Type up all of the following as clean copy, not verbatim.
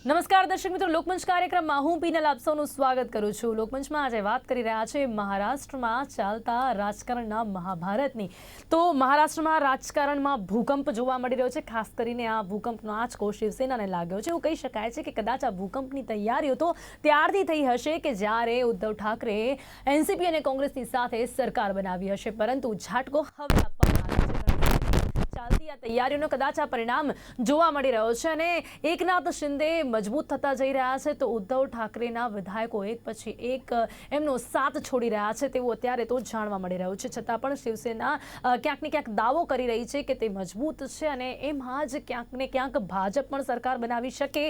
નમસ્કાર દર્શક મિત્રો, લોકમંચ કાર્યક્રમમાં હું પીનલ આપ સૌનું સ્વાગત કરું છું। લોકમંચમાં આજે વાત કરી રહ્યા છે મહારાષ્ટ્રમાં ચાલતા રાજકારણના મહાભારતની। તો મહારાષ્ટ્રમાં રાજકારણમાં ભૂકંપ જોવા મળી રહ્યો છે। ખાસ કરીને આ ભૂકંપનો આંચકો શિવસેનાને લાગ્યો છે। એવું કહી શકાય છે કે કદાચ આ ભૂકંપની તૈયારીઓ તો ત્યારથી થઈ હશે કે જ્યારે ઉદ્ધવ ઠાકરેએ એનસીપી અને કોંગ્રેસની સાથે સરકાર બનાવી હશે, પરંતુ ઝાટકો હવે આપવામાં આવ્યો છે। ચાલતી આ તૈયારીઓનો કદાચ આ પરિણામ જોવા મળી રહ્યો છે અને એકનાથ શિંદે મજબૂત થતા જઈ રહ્યા છે, તો ઉદ્ધવ ઠાકરેના વિધાયકો એક પછી એક એમનો સાથ છોડી રહ્યા છે તેવું અત્યારે તો જાણવા મળી રહ્યું છે। છતાં પણ શિવસેના ક્યાંક ને ક્યાંક દાવો કરી રહી છે કે તે મજબૂત છે અને એમાં જ ક્યાંક ને ક્યાંક ભાજપ પણ સરકાર બનાવી શકે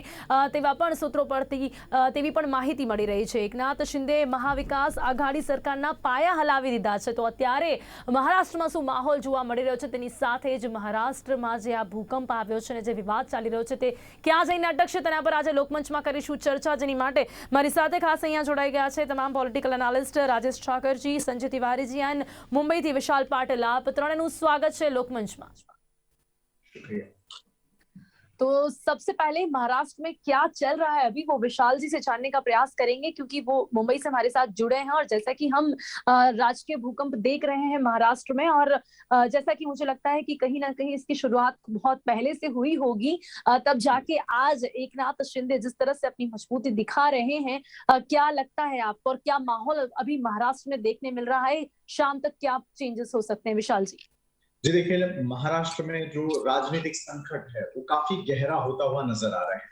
તેવા પણ સૂત્રો પરથી તેવી પણ માહિતી મળી રહી છે। એકનાથ શિંદે મહાવિકાસ આઘાડી સરકારના પાયા હલાવી દીધા છે, તો અત્યારે મહારાષ્ટ્રમાં શું માહોલ જોવા મળી રહ્યો છે તેની સાથે જ મહારાષ્ટ્રમાં જે આ ભૂકંપ આવ્યો છે અને જે વિવાદ ચાલી રહ્યો છે તે ક્યાં જઈને અટકશે તેના પર આજે લોકમંચમાં કરીશું ચર્ચા। જેની માટે મારી સાથે ખાસ અહીંયા જોડાઈ ગયા છે તમામ પોલિટિકલ એનાલિસ્ટ રાજેશ ઠાકરજી, સંજય તિवारी जी एंड मुंबई થી વિશાલ પાટીલ। આપ ત્રણેયનું સ્વાગત છે લોકમંચમાં। तो सबसे पहले महाराष्ट्र में क्या चल रहा है अभी वो विशाल जी से जानने का प्रयास करेंगे, क्योंकि वो मुंबई से हमारे साथ जुड़े हैं और जैसा कि हम राजकीय भूकंप देख रहे हैं महाराष्ट्र में, और जैसा कि मुझे लगता है कि कहीं ना कहीं इसकी शुरुआत बहुत पहले से हुई होगी, तब जाके आज एकनाथ शिंदे जिस तरह से अपनी मजबूती दिखा रहे हैं, क्या लगता है आपको और क्या माहौल अभी महाराष्ट्र में देखने मिल रहा है? शाम तक क्या चेंजेस हो सकते हैं विशाल जी? जी देखिए, महाराष्ट्र में जो राजनीतिक संकट है वो काफी गहरा होता हुआ नजर आ रहा है।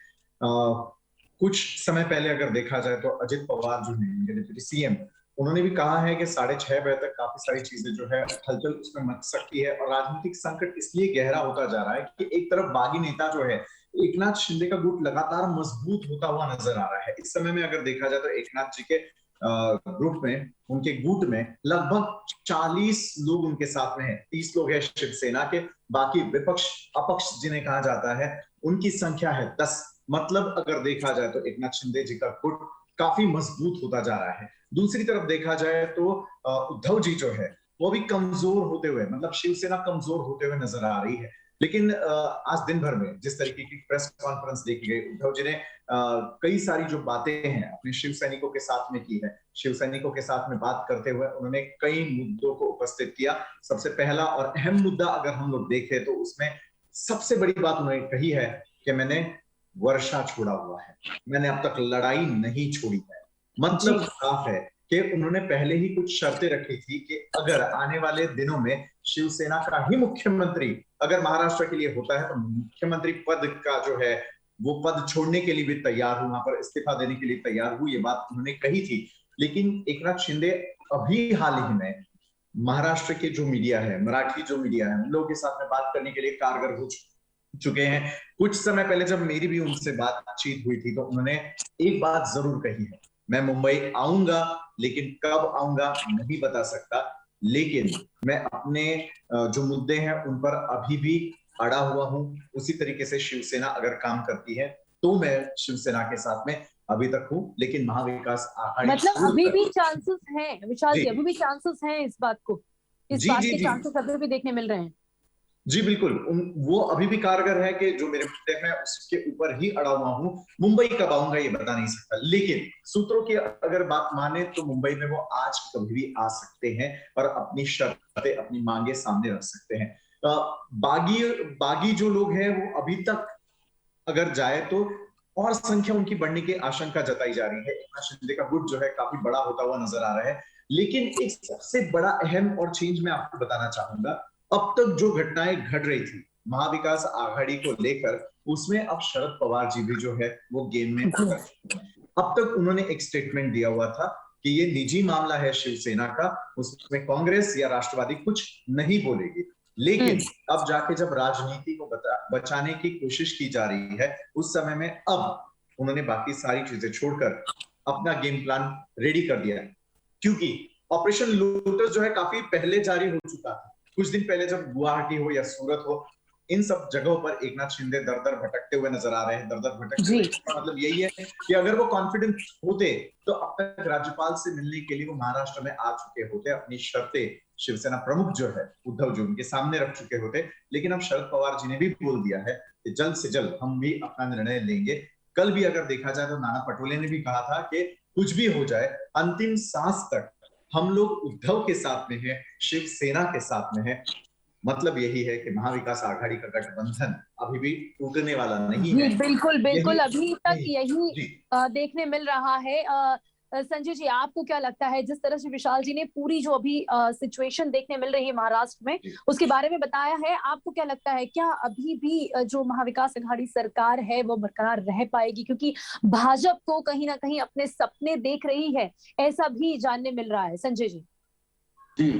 कुछ समय पहले अगर देखा जाए तो अजित पवार जो है डिप्टी सीएम, उन्होंने भी कहा है कि 6:30 बजे तक काफी सारी चीजें जो है हलचल उसमें मच सकती है और राजनीतिक संकट इसलिए गहरा होता जा रहा है कि एक तरफ बागी नेता जो है एकनाथ शिंदे का गुट लगातार मजबूत होता हुआ नजर आ रहा है। इस समय में अगर देखा जाए तो एकनाथ जी के ग्रुप में, उनके गुट में लगभग 40 लोग उनके साथ में है। 30 लोग है शिवसेना के, बाकी विपक्ष अपक्ष जिन्हें कहा जाता है उनकी संख्या है 10। मतलब अगर देखा जाए तो एकनाथ शिंदे जी का गुट काफी मजबूत होता जा रहा है। दूसरी तरफ देखा जाए तो उद्धव जी जो है वो भी कमजोर होते हुए, मतलब शिवसेना कमजोर होते हुए नजर आ रही है। लेकिन आज दिन भर में जिस तरीके की प्रेस कॉन्फ्रेंस देखी गई, उद्धव जी ने कई सारी जो बातें हैं अपने शिव सैनिकों के साथ में की है। शिव सैनिकों के साथ में बात करते हुए उन्होंने कई मुद्दों को उपस्थित किया। सबसे पहला और अहम मुद्दा अगर हम लोग देखें तो उसमें सबसे बड़ी बात उन्होंने कही है कि मैंने वर्षा छोड़ा हुआ है, मैंने अब तक लड़ाई नहीं छोड़ी है। मतलब साफ है कि उन्होंने पहले ही कुछ शर्तें रखी थी कि अगर आने वाले दिनों में शिवसेना का ही मुख्यमंत्री अगर महाराष्ट्र के लिए होता है तो मुख्यमंत्री पद का जो है वो पद छोड़ने के लिए भी तैयार हूं, वहां पर इस्तीफा देने के लिए तैयार हूं, ये बात उन्होंने कही थी। लेकिन एकनाथ शिंदे अभी हाल ही में महाराष्ट्र के जो मीडिया है, मराठी जो मीडिया है, उन लोगों के साथ में बात करने के लिए कारगर हो चुके हैं। कुछ समय पहले जब मेरी भी उनसे बातचीत हुई थी तो उन्होंने एक बात जरूर कही है, मैं मुंबई आऊंगा लेकिन कब आऊंगा नहीं बता सकता, लेकिन मैं अपने जो मुद्दे हैं उन पर अभी भी अड़ा हुआ हूं। उसी तरीके से शिवसेना अगर काम करती है तो मैं शिवसेना के साथ में अभी तक हूं, लेकिन महाविकास आघाड़ी मतलब अभी भी चांसेस हैं विशाल जी, अभी भी चांसेस हैं इस बात को, इस जी बात जी के जी चांसेस अभी भी देखने मिल रहे हैं? जी बिल्कुल, वो अभी भी कारगर है कि जो मेरे मुद्दे हैं उसके ऊपर ही अड़ा हुआ हूं। मुंबई कब आऊंगा ये बता नहीं सकता, लेकिन सूत्रों की अगर बात माने तो मुंबई में वो आज कभी भी आ सकते हैं और अपनी शर्तें, अपनी मांगे सामने रख सकते हैं। बागी जो लोग हैं वो अभी तक अगर जाए तो और संख्या उनकी बढ़ने की आशंका जताई जा रही है। एकनाथ शिंदे का गुट जो है काफी बड़ा होता हुआ नजर आ रहा है। लेकिन एक सबसे बड़ा अहम और चेंज मैं आपको बताना चाहूंगा, अब तक जो घटनाएं घट रही थी महाविकास आघाड़ी को लेकर, उसमें अब शरद पवार जी भी जो है वो गेम में अब तक उन्होंने एक स्टेटमेंट दिया हुआ था कि ये निजी मामला है शिवसेना का, उसमें कांग्रेस या राष्ट्रवादी कुछ नहीं बोलेगी। लेकिन अब जाके जब राजनीति को बचाने की कोशिश की जा रही है, उस समय में अब उन्होंने बाकी सारी चीजें छोड़कर अपना गेम प्लान रेडी कर दिया है। क्योंकि ऑपरेशन लोटस जो है काफी पहले जारी हो चुका था। कुछ दिन पहले जब गुवाहाटी हो या सूरत हो, इन सब जगहों पर एकनाथ शिंदे दर दर भटकते हुए नजर आ रहे हैं। दर दर भटकते हुए मतलब यही है कि अगर वो कॉन्फिडेंट होते तो अब तक राज्यपाल से मिलने के लिए वो महाराष्ट्र में आ चुके होते, अपनी शर्तें शिवसेना प्रमुख जो है उद्धव जी उनके सामने रख चुके होते। लेकिन अब शरद पवार जी ने भी बोल दिया है कि जल्द से जल्द हम भी अपना निर्णय लेंगे। कल भी अगर देखा जाए तो नाना पटोले ने भी कहा था कि कुछ भी हो जाए, अंतिम सांस तक हम लोग उद्धव के साथ में है, शिवसेना के साथ में है। मतलब यही है कि महाविकास आघाड़ी का गठबंधन अभी भी टूटने वाला नहीं जी है। बिल्कुल बिल्कुल, यही अभी तक यही यही जी देखने मिल रहा है। संजय जी, आपको क्या लगता है, जिस तरह से विशाल जी ने पूरी जो अभी सिचुएशन देखने मिल रही है महाराष्ट्र में जी उसके बारे में बताया है, आपको क्या लगता है क्या अभी भी जो महाविकास आघाड़ी सरकार है वो बरकरार रह पाएगी? क्योंकि भाजपा को कहीं ना कहीं अपने सपने देख रही है, ऐसा भी जानने मिल रहा है। संजय जी। जी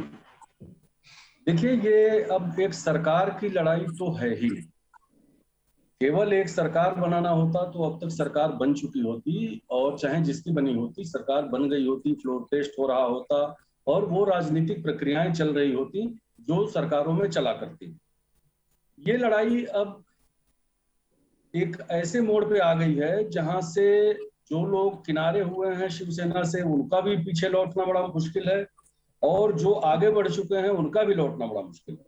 देखिए, ये अब एक सरकार की लड़ाई तो है ही नहीं। केवल एक सरकार बनाना होता तो अब तक सरकार बन चुकी होती, और चाहे जिसकी बनी होती सरकार बन गई होती, फ्लोर टेस्ट हो रहा होता और वो राजनीतिक प्रक्रियाएं चल रही होती जो सरकारों में चला करती। ये लड़ाई अब एक ऐसे मोड़ पे आ गई है जहां से जो लोग किनारे हुए हैं शिवसेना से उनका भी पीछे लौटना बड़ा मुश्किल है, और जो आगे बढ़ चुके हैं उनका भी लौटना बड़ा मुश्किल है।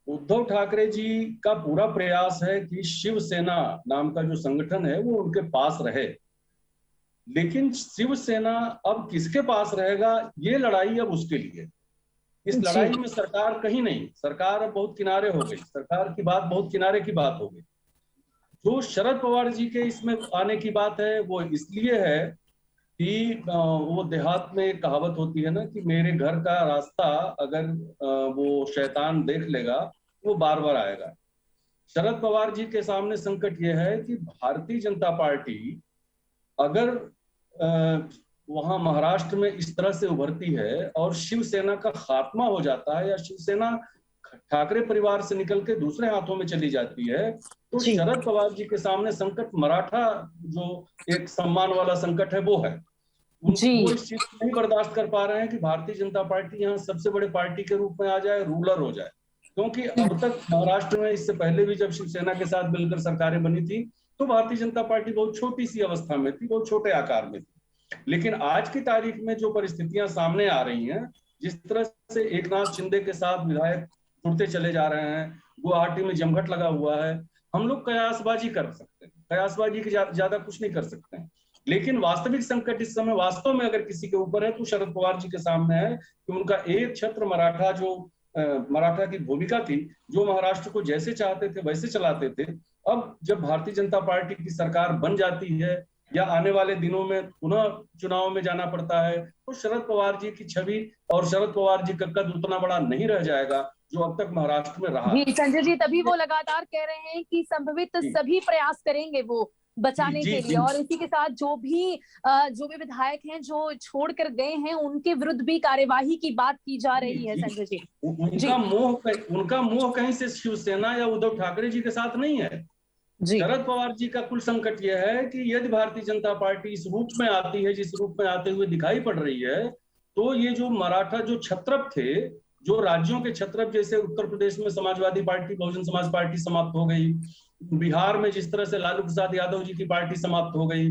उद्धव ठाकरे जी का पूरा प्रयास है कि शिवसेना नाम का जो संगठन है वो उनके पास रहे, लेकिन शिवसेना अब किसके पास रहेगा ये लड़ाई अब उसके लिए। इस लड़ाई में सरकार कहीं नहीं, सरकार अब बहुत किनारे हो गई, सरकार की बात बहुत किनारे की बात हो गई। जो शरद पवार जी के इसमें आने की बात है वो इसलिए है कि वो देहात में एक कहावत होती है ना कि मेरे घर का रास्ता अगर वो शैतान देख लेगा वो बार बार आएगा। शरद पवार जी के सामने संकट ये है कि भारतीय जनता पार्टी अगर वहां महाराष्ट्र में इस तरह से उभरती है और शिवसेना का खात्मा हो जाता है या शिवसेना ठाकरे परिवार से निकल के दूसरे हाथों में चली जाती है, तो शरद पवार जी के सामने संकट मराठा जो एक सम्मान वाला संकट है वो है। वो इस चीज को नहीं बर्दाश्त कर पा रहे हैं कि भारतीय जनता पार्टी यहाँ सबसे बड़े पार्टी के रूप में आ जाए, रूलर हो जाए। क्योंकि अब तक महाराष्ट्र में इससे पहले भी जब शिवसेना के साथ मिलकर सरकारें बनी थी तो भारतीय जनता पार्टी बहुत छोटी सी अवस्था में थी, बहुत छोटे आकार में थी। लेकिन आज की तारीख में जो परिस्थितियां सामने आ रही हैं, जिस तरह से एकनाथ शिंदे के साथ विधायक जुड़ते चले जा रहे हैं, गुवाहाटी में जमघट लगा हुआ है, हम लोग कयासबाजी कर सकते हैं, कयासबाजी की ज्यादा कुछ नहीं कर सकते हैं। लेकिन वास्तविक संकट इस समय वास्तव में अगर किसी के ऊपर है तो शरद पवार जी के सामने है कि उनका एक छत्र मराठा जो मराठा की भूमिका थी, जो महाराष्ट्र को जैसे चाहते थे वैसे चलाते थे, अब जब भारतीय जनता पार्टी की सरकार बन जाती है या आने वाले दिनों में पुनः चुनाव में जाना पड़ता है तो शरद पवार जी की छवि और शरद पवार जी का कद उतना बड़ा नहीं रह जाएगा जो अब तक महाराष्ट्र में रहा। जी संजय जी, तभी वो लगातार कह रहे हैं कि संभवित सभी प्रयास करेंगे वो बचाने के लिए, और इसी के साथ जो भी विधायक हैं जो छोड़कर गए हैं उनके विरुद्ध भी कार्यवाही की बात की जा रही है। संजय जी, उनका मोह कहीं से शिवसेना या उद्धव ठाकरे जी के साथ नहीं है। शरद पवार जी का कुल संकट यह है कि यदि भारतीय जनता पार्टी इस रूप में आती है जिस रूप में आते हुए दिखाई पड़ रही है, तो ये जो मराठा जो छत्रप थे, जो राज्यों के छत्रप, जैसे उत्तर प्रदेश में समाजवादी पार्टी बहुजन समाज पार्टी समाप्त हो गई, बिहार में जिस तरह से लालू प्रसाद यादव जी की पार्टी समाप्त हो गई,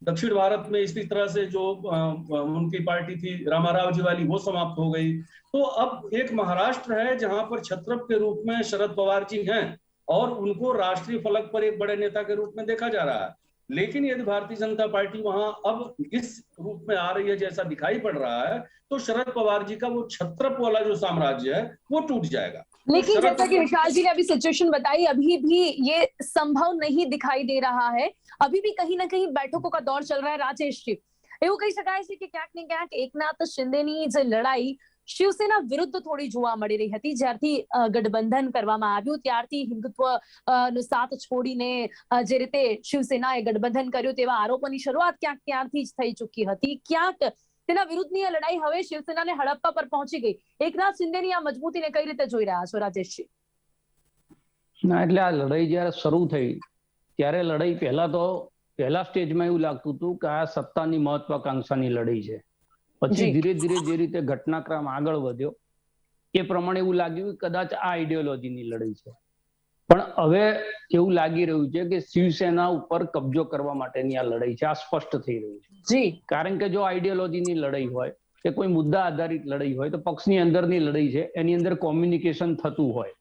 दक्षिण भारत में इसी तरह से जो उनकी पार्टी थी रामाराव जी वाली वो समाप्त हो गई, तो अब एक महाराष्ट्र है जहां पर छत्रप के रूप में शरद पवार जी हैं और उनको राष्ट्रीय फलक पर एक बड़े नेता के रूप में देखा जा रहा है। लेकिन यदि भारतीय जनता पार्टी वहां अब इस रूप में आ रही है जैसा दिखाई पड़ रहा है तो शरद पवार जी का वो छत्रप वाला जो साम्राज्य है वो टूट जाएगा। लेकिन तो जैसा कि विशाल जी ने अभी सिचुएशन बताई, अभी भी ये संभव नहीं दिखाई दे रहा है, अभी भी कहीं ना कहीं बैठकों का दौर चल रहा है। राजेश जी, એવું કહી શકાય છે કે ક્યાંક ને ક્યાંક એકનાથ શિંદેની જે લડાઈ શિવસેના વિરુદ્ધ થોડી જોવા મળી રહી હતી, જ્યારથી ગઠબંધન કરવામાં આવ્યું ત્યારથી હિન્દુત્વ નો સાથ છોડીને જે રીતે શિવસેનાએ ગઠબંધન કર્યું તેવા આરોપોની શરૂઆત ક્યાંક ત્યારથી જ થઈ ચૂકી હતી। ક્યાંક તેના વિરુદ્ધની આ લડાઈ હવે શિવસેનાને હડપ્પા પર પહોંચી ગઈ। એકનાથ શિંદેની આ મજબૂતીને કઈ રીતે જોઈ રહ્યા છો રાજેશજી? ના, એટલે આ લડાઈ જ્યારે શરૂ થઈ ત્યારે લડાઈ પહેલા સ્ટેજમાં એવું લાગતું હતું કે આ સત્તાની મહત્વાકાંક્ષાની લડાઈ છે, પછી ધીરે ધીરે જે રીતે ઘટનાક્રમ આગળ વધ્યો એ પ્રમાણે એવું લાગ્યું કે કદાચ આ આઈડિયોલોજીની લડાઈ છે, પણ હવે એવું લાગી રહ્યું છે કે શિવસેના ઉપર કબજો કરવા માટેની આ લડાઈ છે, આ સ્પષ્ટ થઈ રહ્યું છે। કારણ કે જો આઈડિયોલોજીની લડાઈ હોય કે કોઈ મુદ્દા આધારિત લડાઈ હોય તો પક્ષની અંદરની લડાઈ છે, એની અંદર કોમ્યુનિકેશન થતું હોય,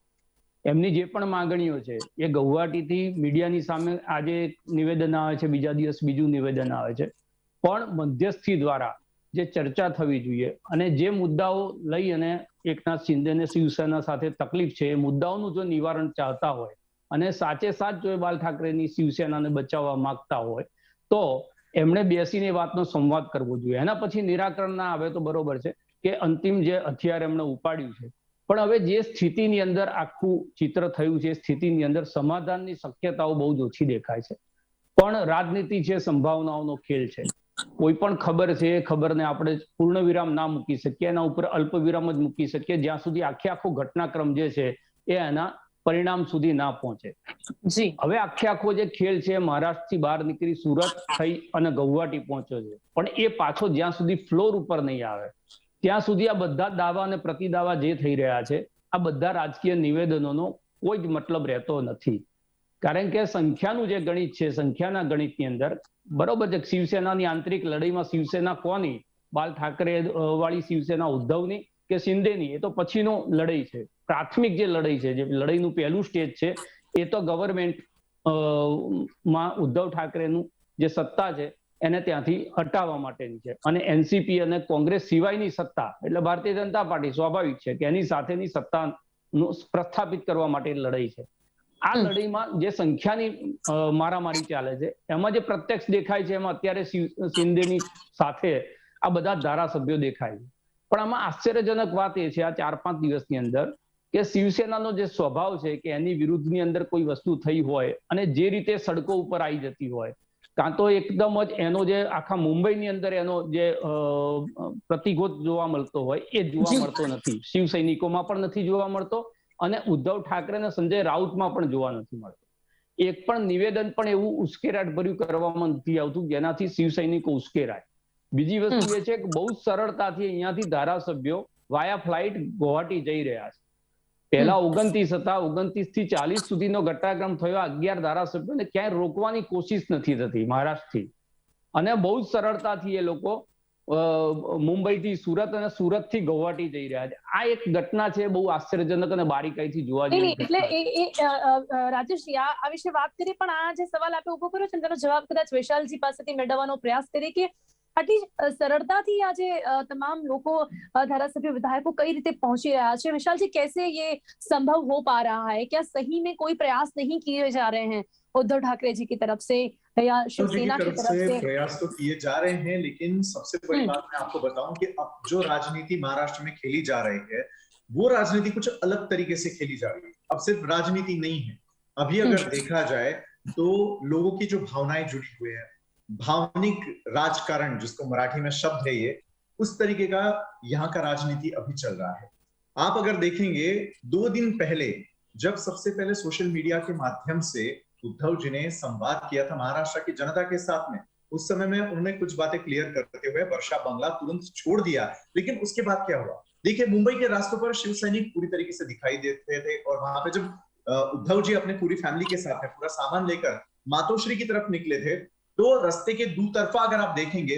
એમની જે પણ માંગણીઓ છે એ ગુવાહાટીથી મીડિયાની સામે આજે એક નિવેદન આવે છે, બીજા દિવસ બીજું નિવેદન આવે છે, પણ મધ્યસ્થી દ્વારા જે ચર્ચા થવી જોઈએ અને જે મુદ્દાઓ લઈ અને એકનાથ શિંદેને શિવસેના સાથે તકલીફ છે એ મુદ્દાઓનું જો નિવારણ ચાહતા હોય અને સાચે સાચ જો બાલ ઠાકરેની શિવસેનાને બચાવવા માંગતા હોય તો એમણે બેસીને વાતનો સંવાદ કરવો જોઈએ. એના પછી નિરાકરણ ના આવે તો બરોબર છે કે અંતિમ જે હથિયાર એમણે ઉપાડ્યું છે, પણ હવે જે સ્થિતિની અંદર આખું ચિત્ર થયું છે, સ્થિતિની અંદર સમાધાનની શક્યતાઓ બહુ જ ઓછી દેખાય છે. પણ રાજનીતિ છે, સંભાવનાઓનો ખેલ છે. કોઈ પણ ખબર છે એ ખબરને આપણે પૂર્ણ વિરામ ના મૂકી શકીએ, એના ઉપર અલ્પ વિરામ જ મૂકી શકીએ જ્યાં સુધી આખો ઘટનાક્રમ જે છે એ એના પરિણામ સુધી ના પહોંચે. જી હવે આખો જે ખેલ છે મહારાષ્ટ્રથી બહાર નીકળી સુરત થઈ અને ગુવાહાટી પહોંચ્યો છે, પણ એ પાછો જ્યાં સુધી ફ્લોર ઉપર નહીં આવે ત્યાં સુધી આ બધા દાવા અને પ્રતિદાવા જે થઈ રહ્યા છે, આ બધા રાજકીય નિવેદનોનો કોઈ જ મતલબ રહેતો નથી. કારણ કે સંખ્યાનું જે ગણિત છે, સંખ્યાના ગણિતની અંદર બરોબર છે, શિવસેનાની આંતરિક લડાઈમાં શિવસેના કોની, બાલ ઠાકરે વાળી શિવસેના ઉદ્ધવની કે શિંદેની, એ તો પછીનો લડાઈ છે. પ્રાથમિક જે લડાઈ છે, જે લડાઈનું પહેલું સ્ટેજ છે, એ તો ગવર્મેન્ટ માં ઉદ્ધવ ઠાકરેનું જે સત્તા છે એને ત્યાંથી હટાવવા માટેની છે. અને એનસીપી અને કોંગ્રેસ સિવાયની સત્તા એટલે ભારતીય જનતા પાર્ટી સ્વાભાવિક છે કે એની સાથેની સત્તાનું પ્રસ્થાપિત કરવા માટે લડાઈ છે. આ લડાઈમાં જે સંખ્યાની મારામારી ચાલે છે એમાં જે પ્રત્યક્ષ દેખાય છે એમાં અત્યારે શિંદેની સાથે આ બધા ધારાસભ્યો દેખાય છે. પણ આમાં આશ્ચર્યજનક વાત એ છે આ 4-5 દિવસની અંદર કે શિવસેનાનો જે સ્વભાવ છે કે એની વિરુદ્ધની અંદર કોઈ વસ્તુ થઈ હોય અને જે રીતે સડકો ઉપર આવી જતી હોય, કાં તો એકદમ જ એનો જે આખા મુંબઈની અંદર એનો જે પ્રતિઘોત જોવા મળતો હોય એ જોવા મળતો નથી. શિવ સૈનિકોમાં પણ નથી જોવા મળતો અને ઉદ્ધવ ઠાકરે અને સંજય રાઉતમાં પણ જોવા નથી મળતો. એક પણ નિવેદન પણ એવું ઉશ્કેરાટ ભર્યું કરવામાં નથી આવતું જેનાથી શિવ સૈનિકો ઉશ્કેરાય. બીજી વસ્તુ એ છે કે બહુ સરળતાથી અહીંયાથી ધારાસભ્યો વાયા ફ્લાઇટ ગુવાહાટી જઈ રહ્યા છે. પહેલા 29 હતા, 29 થી 40 સુધીનો ઘટનાક્રમ થયો. 11 ધારાસભ્યોને ક્યાંય રોકવાની કોશિશ નથી થતી મહારાષ્ટ્રથી, અને બહુ જ સરળતાથી એ લોકો મુંબઈથી સુરત અને સુરતથી ગુવાહાટી જઈ રહ્યા છે. આ એક ઘટના છે બહુ આશ્ચર્યજનક અને બારીકાઈથી જોવા જેવી. એટલે રાજેશજી આ વિશે વાત કરી, પણ આ જે સવાલ આપણે ઉભો કર્યો છે તેનો જવાબ કદાચ વિશાલજી પાસેથી મેળવવાનો પ્રયાસ કરીએ કે આટલી સરળતાથી આ જે તમામ લોકો धारासभ्य विधायकों कई रीते पहुंची रहा है, विशाल जी कैसे ये संभव हो पा रहा है? क्या सही में कोई प्रयास नहीं किए जा रहे हैं उद्धव ठाकरे जी की तरफ से या शिवसेना की तरफ से? प्रयास तो किए जा रहे हैं, लेकिन सबसे बड़ी बात मैं आपको बताऊं कि अब जो राजनीति महाराष्ट्र में खेली जा रही है वो राजनीति कुछ अलग तरीके से खेली जा रही है. अब सिर्फ राजनीति नहीं है. अभी अगर देखा जाए तो लोगों की जो भावनाएं जुड़ी हुई है, भावनिक राजकारण जिसको मराठी में शब्द है ये, उस तरीके का यहाँ का राजनीति अभी चल रहा है. आप अगर देखेंगे 2 दिन पहले जब सबसे पहले सोशल मीडिया के माध्यम से उद्धव जी ने संवाद किया था महाराष्ट्र की जनता के साथ में, उस समय में उन्होंने कुछ बातें क्लियर करते हुए वर्षा बंगला तुरंत छोड़ दिया. लेकिन उसके बाद क्या हुआ? देखिए, मुंबई के रास्तों पर शिव सैनिक पूरी तरीके से दिखाई देते थे और वहां पे जब उद्धव जी अपने पूरी फैमिली के साथ में पूरा सामान लेकर मातोश्री की तरफ निकले थे तो रास्ते के दो तरफा अगर आप देखेंगे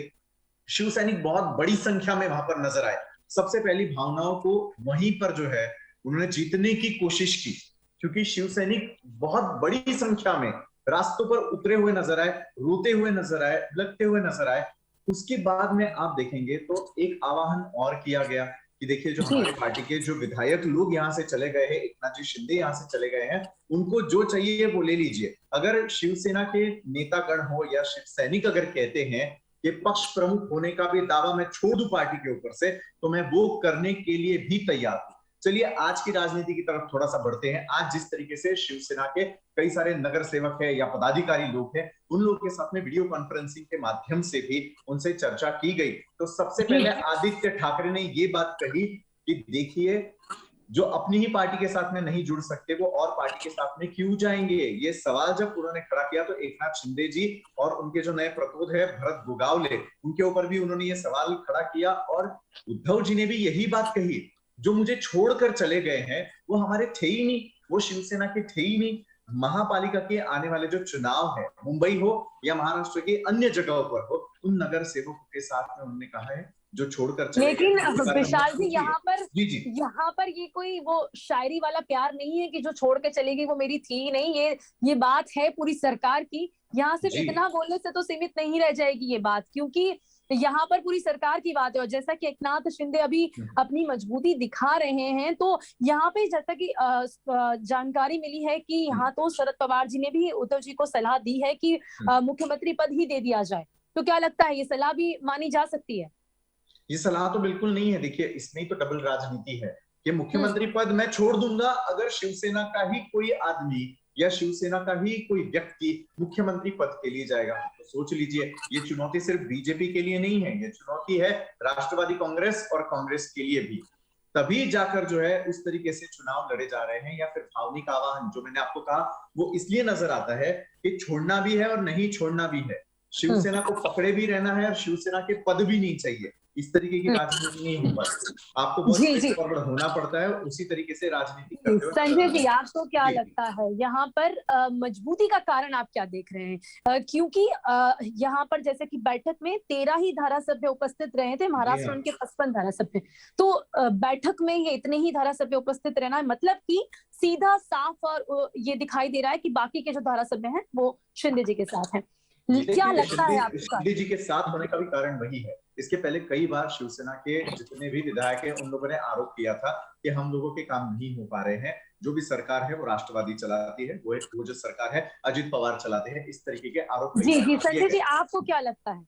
शिव सैनिक बहुत बड़ी संख्या में वहां पर नजर आए. सबसे पहली भावनाओं को वहीं पर जो है उन्होंने जीतने की कोशिश की, क्योंकि शिव सैनिक बहुत बड़ी संख्या में रास्तों पर उतरे हुए नजर आए, रोते हुए नजर आए, लगते हुए नजर आए. उसके बाद में आप देखेंगे तो एक आह्वान और किया गया कि देखिए जो हमारे पार्टी के जो विधायक लोग यहाँ से चले गए हैं, एकनाथ जी शिंदे यहाँ से चले गए हैं, उनको जो चाहिए वो ले लीजिए. अगर शिवसेना के नेतागण हो या शिव सैनिक अगर कहते हैं कि पक्ष प्रमुख होने का भी दावा मैं छोड़ दूं पार्टी के ऊपर से, तो मैं वो करने के लिए भी तैयार हूं. चलिए आज की राजनीति की तरफ थोड़ा सा बढ़ते हैं. आज जिस तरीके से शिवसेना के कई सारे नगर सेवक है या पदाधिकारी लोग हैं, उन लोगों के साथ में वीडियो कॉन्फ्रेंसिंग के माध्यम से भी उनसे चर्चा की गई. तो सबसे पहले आदित्य ठाकरे ने ये बात कही कि देखिए, जो अपनी ही पार्टी के साथ में नहीं जुड़ सकते वो और पार्टी के साथ में क्यों जाएंगे. ये सवाल जब उन्होंने खड़ा किया तो एकनाथ शिंदे जी और उनके जो नए प्रतोद है भरत गोगावले, उनके ऊपर भी उन्होंने ये सवाल खड़ा किया. और उद्धव जी ने भी यही बात कही, जो मुझे छोड़कर चले गए हैं वो हमारे थे ही नहीं, वो शिवसेना के थे ही नहीं. महापालिका के आने वाले जो चुनाव है, मुंबई हो या महाराष्ट्र के अन्य जगहों पर हो, उन नगर सेवकों के साथ में उन्होंने कहा है जो छोड़कर चले गए, लेकिन उनके साथ विशाल जी मजबूती है। जी जी यहाँ पर ये कोई वो शायरी वाला प्यार नहीं है कि जो छोड़ के चली गई वो मेरी थी ही नहीं। ये बात है पूरी सरकार की। यहाँ सिर्फ जी इतना बोलने से तो सीमित नहीं रह जाएगी ये बात, क्योंकि यहाँ पर पूरी सरकार की बात है। और जैसा कि एकनाथ शिंदे अभी अपनी मजबूती दिखा रहे हैं, तो यहाँ पे जैसा कि जानकारी मिली है कि यहाँ तो शरद पवार जी ने भी उद्धव जी को सलाह दी है कि मुख्यमंत्री पद ही दे दिया जाए। तो क्या लगता है ये सलाह भी मानी जा सकती है? ये सलाह तो बिल्कुल नहीं है। देखिए, इसमें ही तो डबल राजनीति है कि मुख्यमंत्री पद मैं छोड़ दूंगा अगर शिवसेना का ही कोई आदमी या शिवसेना का ही कोई व्यक्ति मुख्यमंत्री पद के लिए जाएगा। तो सोच लीजिए, ये चुनौती सिर्फ बीजेपी के लिए नहीं है, ये चुनौती है राष्ट्रवादी कांग्रेस और कांग्रेस के लिए भी। तभी जाकर जो है उस तरीके से चुनाव लड़े जा रहे हैं। या फिर भावनिक आवाहन जो मैंने आपको कहा, वो इसलिए नजर आता है कि छोड़ना भी है और नहीं छोड़ना भी है। शिवसेना को पकड़े भी रहना है और शिवसेना के पद भी नहीं चाहिए। इस तरीके की राजनीति नहीं हो पाती। आपको बहुत स्ट्रेट फॉरवर्ड होना पड़ता है और उसी तरीके से राजनीति करते हुए। संजय जी, आपको क्या लगता है यहाँ पर मजबूती का कारण आप क्या देख रहे हैं? क्योंकि यहाँ पर जैसे कि बैठक में 13 ही धारासभ्य उपस्थित रहे थे, महाराष्ट्र में उनके 55 धारासभ्य। तो बैठक में ये इतने ही धारासभ्य उपस्थित रहना है, मतलब कि सीधा साफ और ये दिखाई दे रहा है कि बाकी के जो धारासभ्य हैं वो शिंदे जी के साथ हैं। क्या लगता है आपको? शिंदे जी के साथ होने का भी कारण वही है। इसके पहले कई बार शिवसेना के जितने भी विधायक हैं उन लोगों ने आरोप किया था कि हम लोगों के काम नहीं हो पा रहे हैं। जो भी सरकार है वो राष्ट्रवादी चलाती है, वो जो सरकार है अजित पवार चलाते हैं। इस तरीके के आरोप। जी जी संजय जी, आपको क्या लगता है?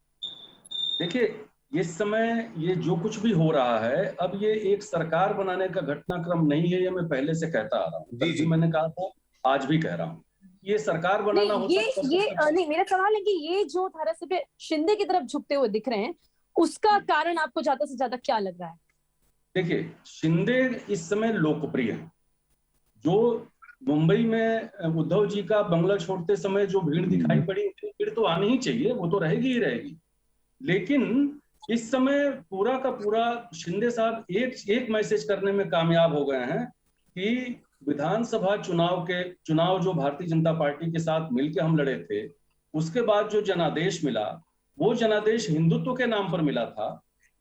देखिए, इस समय ये जो कुछ भी हो रहा है, अब ये एक सरकार बनाने का घटनाक्रम नहीं है। ये मैं पहले से कहता आ रहा हूँ। जी मैंने कहा था, आज भी कह रहा हूँ, ये सरकार बनाना होता है। नहीं, मेरा सवाल है कि ये जो धारासभ्य शिंदे की तरफ झुकते हुए दिख रहे हैं, उसका कारण आपको ज्यादा से ज्यादा क्या लग रहा है? देखिए, शिंदे इस समय लोकप्रिय है। जो मुंबई में उद्धव जी का बंगला छोड़ते समय जो भीड़ दिखाई पड़ी, भीड़ तो आनी ही चाहिए, वो तो रहेगी ही रहेगी। लेकिन इस समय पूरा का पूरा शिंदे साहब एक मैसेज करने में कामयाब हो गए हैं कि विधानसभा चुनाव जो भारतीय जनता पार्टी के साथ मिलकर हम लड़े थे, उसके बाद जो जनादेश मिला, वो जनादेश हिंदुत्व के नाम पर मिला था।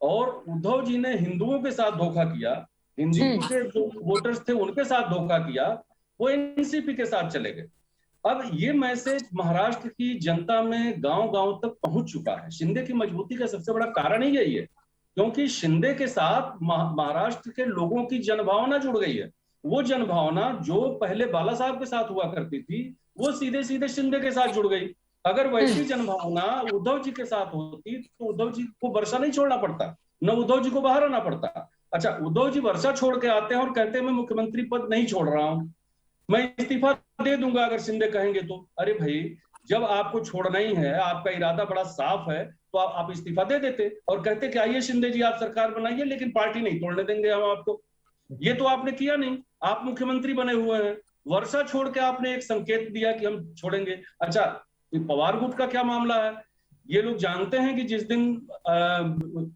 और उद्धव जी ने हिंदुओं के साथ धोखा किया, हिंदुत्व के जो वोटर्स थे उनके साथ धोखा किया, वो एनसीपी के साथ चले गए। अब ये मैसेज महाराष्ट्र की जनता में गांव-गांव तक पहुंच चुका है। शिंदे की मजबूती का सबसे बड़ा कारण ही यही है, क्योंकि शिंदे के साथ महाराष्ट्र के लोगों की जनभावना जुड़ गई है। वो जनभावना जो पहले बाला साहब के साथ हुआ करती थी, वो सीधे सीधे शिंदे के साथ जुड़ गई। अगर वैसी जनभावना उद्धव जी के साथ होती तो उद्धव जी को वर्षा नहीं छोड़ना पड़ता, न उद्धव जी को बाहर आना पड़ता। अच्छा, उद्धव जी वर्षा छोड़ के आते हैं और कहते हैं मैं मुख्यमंत्री पद नहीं छोड़ रहा हूं, मैं इस्तीफा दे दूंगा अगर शिंदे कहेंगे तो। अरे भाई, जब आपको छोड़ना ही है, आपका इरादा बड़ा साफ है, तो आप इस्तीफा दे देते और कहते कि आइए शिंदे जी आप सरकार बनाइए, लेकिन पार्टी नहीं तोड़ने देंगे हम आपको। ये तो आपने किया नहीं, आप मुख्यमंत्री बने हुए हैं। वर्षा छोड़ के आपने एक संकेत दिया कि हम छोड़ेंगे। अच्छा, पवार गुट का क्या मामला है? ये लोग जानते हैं कि जिस दिन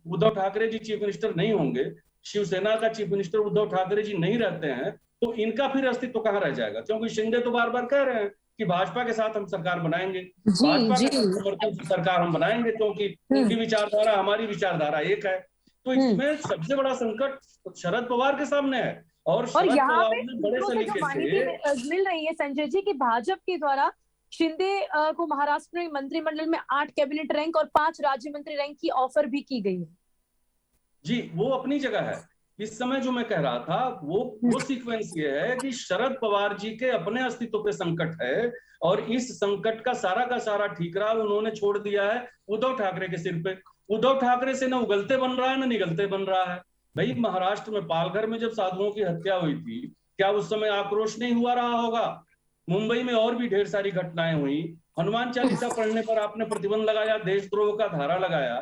उद्धव ठाकरे जी चीफ मिनिस्टर नहीं होंगे, शिवसेना का चीफ मिनिस्टर उद्धव ठाकरे जी नहीं रहते हैं, तो इनका फिर अस्तित्व कहाँ रह जाएगा? क्योंकि शिंदे तो बार बार कह रहे हैं कि भाजपा के साथ हम सरकार बनाएंगे, भाजपा के साथ समर्थन से सरकार हम बनाएंगे, क्योंकि उनकी विचारधारा हमारी विचारधारा एक है। तो इसमें सबसे बड़ा संकट शरद पवार के सामने है। और यहाँ पे बड़े सलीके से मिल रही है संजय जी की भाजपा के द्वारा शिंदे को महाराष्ट्र में मंत्रिमंडल में 8 कैबिनेट रैंक और 5 राज्य मंत्री रैंक की ऑफर भी की गई है। जी, वो अपनी जगह है। इस समय जो मैं कह रहा था वो सीक्वेंस ये है कि शरद पवार जी के अपने अस्तित्व पे संकट है, और इस संकट का सारा ठीकरा उन्होंने छोड़ दिया है उद्धव ठाकरे के सिर पे। उद्धव ठाकरे से न उगलते बन रहा है न निगलते बन रहा है। भाई, महाराष्ट्र में पालघर में जब साधुओं की हत्या हुई थी, क्या उस समय आक्रोश नहीं हुआ रहा होगा? मुंबई में और भी ढेर सारी घटनाएं हुई, हनुमान चालीसा पढ़ने पर आपने प्रतिबंध लगाया, देशद्रोह का धारा लगाया।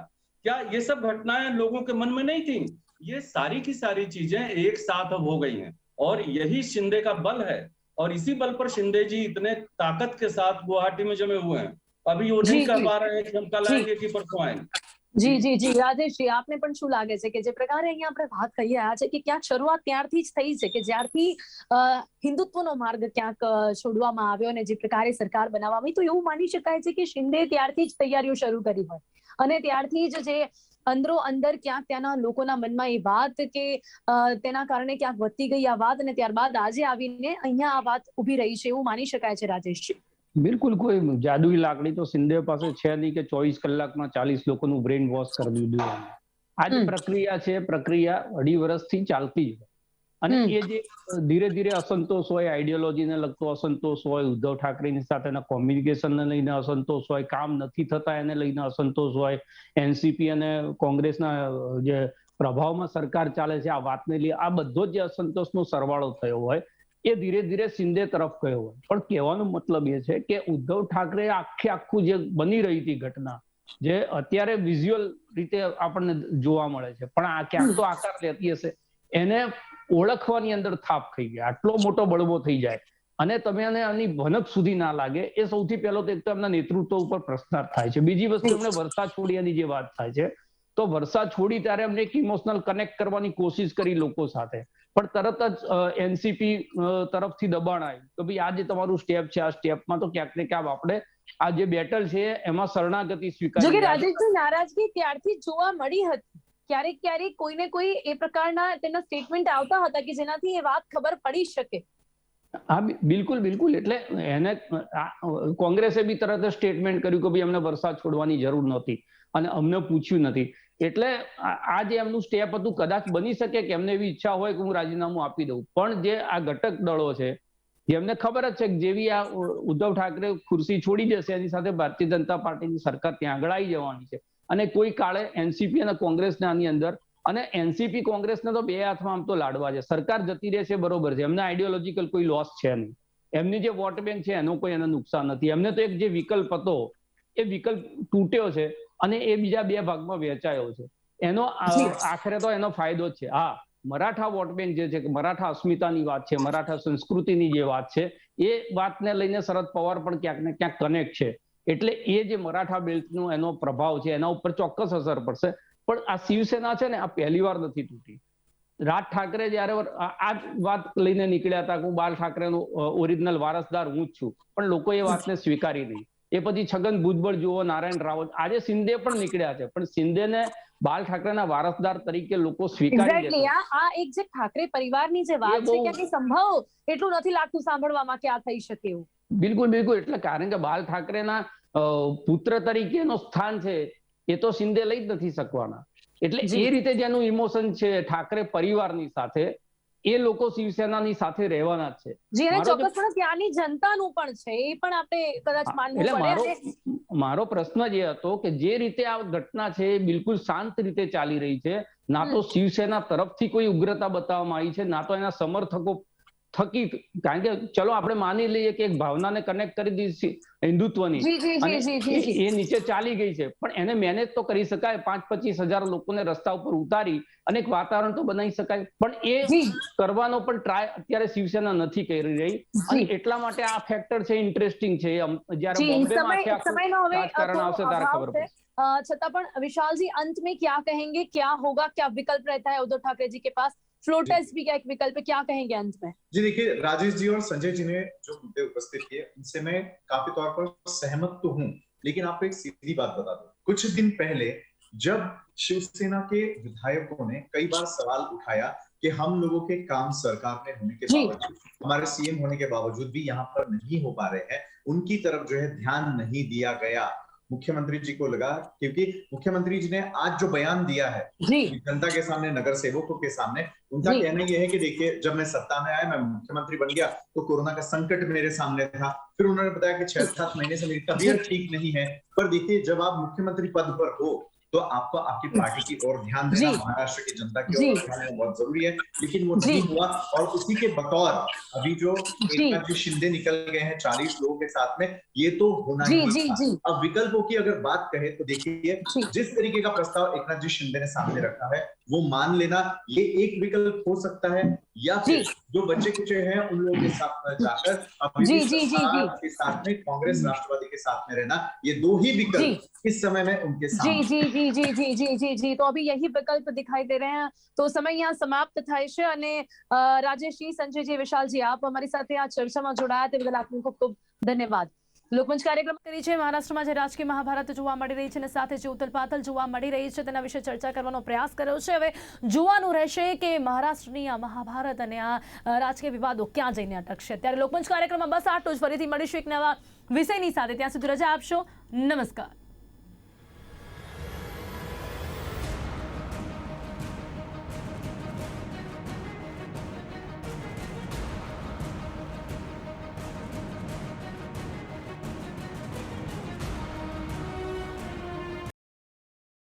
क्या ये सब घटनाएं लोगों के मन में नहीं थी? ये सारी की सारी चीजें एक साथ अब हो गई हैं, और यही शिंदे का बल है। और इसी बल पर शिंदे जी इतने ताकत के साथ गुवाहाटी में जमे हुए हैं। अभी वो नहीं कह पा रहे हैं कि हम कल आएंगे कि परसों आएंगे। જી રાજેશજી, આપને પણ શું લાગે છે કે જે પ્રકારે અહીંયા આપણે વાત કરી રહ્યા છે કે ક્યાંક શરૂઆત ત્યારથી જ થઈ છે કે જ્યારથી હિન્દુત્વનો માર્ગ ક્યાંક છોડવામાં આવ્યો અને જે પ્રકારે સરકાર બનાવવામાં આવી, તો એવું માની શકાય છે કે શિંદે ત્યારથી જ તૈયારીઓ શરૂ કરી હોય અને ત્યારથી જ જે અંદરો અંદર ક્યાંક ત્યાંના લોકોના મનમાં એ વાત કે તેના કારણે ક્યાંક વધતી ગઈ આ વાત અને ત્યારબાદ આજે આવીને અહીંયા આ વાત ઉભી રહી છે એવું માની શકાય છે રાજેશજી? બિલકુલ કોઈ જાદુઈ લાકડી તો સિંધે પાસે છે નહીં કે 24 કલાકમાં 40 લોકોનું બ્રેન વોશ કરી દીધું એમ. આ જે પ્રક્રિયા છે પ્રક્રિયા 2.5 વર્ષથી ચાલતી છે અને એ જે ધીરે ધીરે અસંતોષ હોય, આઈડિયોલોજીને લગતો અસંતોષ હોય, ઉદ્ધવ ઠાકરેની સાથેના કોમ્યુનિકેશનને લઈને અસંતોષ હોય, કામ નથી થતા એને લઈને અસંતોષ હોય, એનસીપી અને કોંગ્રેસના જે પ્રભાવમાં સરકાર ચાલે છે આ વાતને લઈ આ બધો જે અસંતોષનો સરવાળો થયો હોય એ ધીરે ધીરે શિંદે તરફ ગયો હોય. પણ કહેવાનો મતલબ એ છે કે ઉદ્ધવ ઠાકરે આખું જે બની રહી હતી ઘટના જે અત્યારે વિઝ્યુઅલ રીતે આપણને જોવા મળે છે પણ આ ક્યાંક તો આકાર લેતી હશે એને ઓળખવાની અંદર થાપ થઈ ગયા. આટલો મોટો બળવો થઈ જાય અને તમે આની ભનક સુધી ના લાગે એ સૌથી પહેલો તો એક તો એમના નેતૃત્વ ઉપર પ્રશ્નાર્થ થાય છે. બીજી વસ્તુ એમને વરસાદ છોડિયાની જે વાત થાય છે તો વરસાદ છોડી ત્યારે એમને એક ઇમોશનલ કનેક્ટ કરવાની કોશિશ કરી લોકો સાથે પણ તરત જ એનસીપી તરફથી દબાણ આવ્યું તો ભાઈ આ જે તમારું સ્ટેપ છે આ સ્ટેપમાં તો ક્યાંક ને ક્યાંક આપણે આ જે બેટલ છે એમાં શરણાગતિ સ્વીકારી. જો કે રાજેશજી નારાજગી ત્યારથી જોવા મળી હતી, ક્યારેક કોઈને કોઈ એ પ્રકારના તેમના સ્ટેટમેન્ટ આવતા હતા કે જેનાથી એ વાત ખબર પડી શકે. હા બિલકુલ એટલે એને કોંગ્રેસે બી તરત સ્ટેટમેન્ટ કર્યું કે ભાઈ અમને વરસાદ છોડવાની જરૂર નહોતી અને અમને પૂછ્યું નથી. એટલે આ જે એમનું સ્ટેપ હતું કદાચ બની શકે કે એમને એવી ઈચ્છા હોય કે હું રાજીનામું આપી દઉં પણ જે આ ઘટક દળો છે જેમને ખબર જ છે કે જેવી આ ઉદ્ધવ ઠાકરે ખુરશી છોડી જશે એની સાથે ભારતીય જનતા પાર્ટીની સરકાર ત્યાં આગળ આવી જવાની છે અને કોઈ કાળે એનસીપી અને કોંગ્રેસને આની અંદર અને એનસીપી કોંગ્રેસને તો બે હાથમાં આમ તો લાડવા છે. સરકાર જતી રહે છે બરોબર છે, એમને આઈડિયોલોજીકલ કોઈ લોસ છે નહીં, એમની જે વોટ બેંક છે એનો કોઈ એને નુકસાન નથી. એમને તો એક જે વિકલ્પ હતો એ વિકલ્પ તૂટ્યો છે અને એ બીજા બે ભાગમાં વહેંચાયો છે. એનો આખરે તો એનો ફાયદો જ છે. હા મરાઠા વોટ બેંક જે છે કે મરાઠા અસ્મિતાની વાત છે, મરાઠા સંસ્કૃતિની જે વાત છે એ વાતને લઈને શરદ પવાર પણ ક્યાંક ને ક્યાંક કનેક્ટ છે એટલે એ જે મરાઠા બેલ્ટનો એનો પ્રભાવ છે એના ઉપર ચોક્કસ અસર પડશે. પણ આ શિવસેના છે ને આ પહેલી વાર નથી તૂટી. રાજ ઠાકરે જયારે આ જ વાત લઈને નીકળ્યા હતા કે હું બાલ ઠાકરેનો ઓરિજિનલ વારસદાર હું જ છું પણ લોકો એ વાતને સ્વીકારી નહીં. એ પછી છગન ભુજબળ જુઓ, નારાયણ રાવત, આજે શિંદે પણ નીકળ્યા છે પણ શિંદેને બાલ ઠાકરેના વારસદાર તરીકે લોકો સ્વીકારી લે. આ એક જે ઠાકરે પરિવારની જે વાત છે ક્યાંક સંભવ એટલું નથી લાગતું સાંભળવામાં કે આ થઈ શકે એવું. બિલકુલ એટલે કારણ કે બાલ ઠાકરેના પુત્ર તરીકેનો સ્થાન છે એ તો શિંદે લઈ જ નથી શકવાના. એટલે એ રીતે જેનું ઇમોશન છે ઠાકરે પરિવારની સાથે એ લોકો શિવસેનાની સાથે રહેવાના જ છે. જેને ચોક્કસપણે ત્યાંની જનતાનું પણ છે એ પણ આપણે કદાચ માનવું પડે. મારો પ્રશ્ન જે હતો કે જે રીતે આ ઘટના છે એ બિલકુલ શાંત રીતે ચાલી રહી છે, ના તો શિવસેના તરફથી કોઈ ઉગ્રતા બતાવવામાં આવી છે ના તો એના સમર્થકો થકી, કારણ કે ચલો આપણે માની લઈએ કે એક ભાવનાને કનેક્ટ કરી દીધી હિન્દુત્વની અને એ નીચે ચાલી ગઈ છે પણ એને મેનેજ તો કરી શકાય. 5-25 હજાર લોકોને રસ્તા ઉપર ઉતારી અને એક વાતાવરણ તો બનાવી શકાય પણ એ કરવાનો પણ ટ્રાય અત્યારે શિવસેના નથી કરી રહી અને એટલા માટે આ ફેક્ટર છે ઇન્ટરેસ્ટિંગ છે. જ્યારે બોમ્બેમાં રાજકારણ આવશે ત્યારે ખબર પડશે. छता पण विशाल जी अंत में क्या कहेंगे, क्या होगा, क्या विकल्प रहता है उद्धव ठाकरे जी के पास? फ्लोर टेस्ट भी क्या एक विकल्प है, क्या कहेंगे अंत में? जी देखिए राजेश जी और संजय जी ने जो मुद्दे उपस्थित किए उनसे मैं काफी तौर पर सहमत तो हूं लेकिन आपको एक सीधी बात बता दूं, कुछ दिन पहले जब शिवसेना के विधायकों ने कई बार सवाल उठाया कि हम लोगों के काम सरकार में होने के बावजूद, हमारे सीएम होने के बावजूद भी यहाँ पर नहीं हो पा रहे हैं, उनकी तरफ जो है ध्यान नहीं दिया गया। मुख्यमंत्री जी को लगा क्योंकि मुख्यमंत्री जी ने आज जो बयान दिया है जनता के सामने, नगर सेवकों के सामने, उनका कहना यह है कि देखिए जब मैं सत्ता में आया, मैं मुख्यमंत्री बन गया तो कोरोना का संकट मेरे सामने था, फिर उन्होंने बताया कि 6-7 महीने से मेरी तबीयत ठीक नहीं है। पर देखिए जब आप मुख्यमंत्री पद पर हो तो आपको आपकी पार्टी की ओर ध्यान देना, महाराष्ट्र की जनता की ओर ध्यान देना बहुत जरूरी है, लेकिन वो नहीं हुआ। और उसी के बतौर अभी जो एकनाथ जी शिंदे निकल गए हैं 40 लोगों के साथ में, ये तो होना ही था। अब विकल्पों की अगर बात कहे तो देखिए जिस तरीके का प्रस्ताव एकनाथ जी शिंदे ने सामने रखा है वो मान लेना ये एक विकल्प हो सकता है, या फिर जो बच्चे कुचे हैं उन लोगों के साथ जाकर अभी के साथ में कांग्रेस राष्ट्रवादी के साथ में रहना, ये दो ही विकल्प इस समय में उनके सामने। जी तो अभी यही विकल्प दिखाई दे रहे हैं। तो समय यहाँ समाप्त થાય છે અને રાજેશજી, સંજયજી, વિશાલજી, આપ અમારી સાથે આ ચર્ચામાં જોડાયા તે બદલ આપનો ખૂબ ખૂબ ધન્યવાદ। લોકમંચ કાર્યક્રમ કરી છે મહારાષ્ટ્રમાં જે રાજકીય મહાભારત જોવા મળી રહી છે અને સાથે જે ઉથલપાથલ જોવા મળી રહી છે તેના વિશે ચર્ચા કરવાનો પ્રયાસ કર્યો છે. હવે જોવાનું રહેશે કે મહારાષ્ટ્રની આ મહાભારત અને આ રાજકીય વિવાદો ક્યાં જઈને અટકશે. ત્યારે લોકમંચ કાર્યક્રમમાં બસ આટલું જ. ફરીથી મળીશું એક નવા વિષયની સાથે. ત્યાં સુધી રજા આપશો. નમસ્કાર.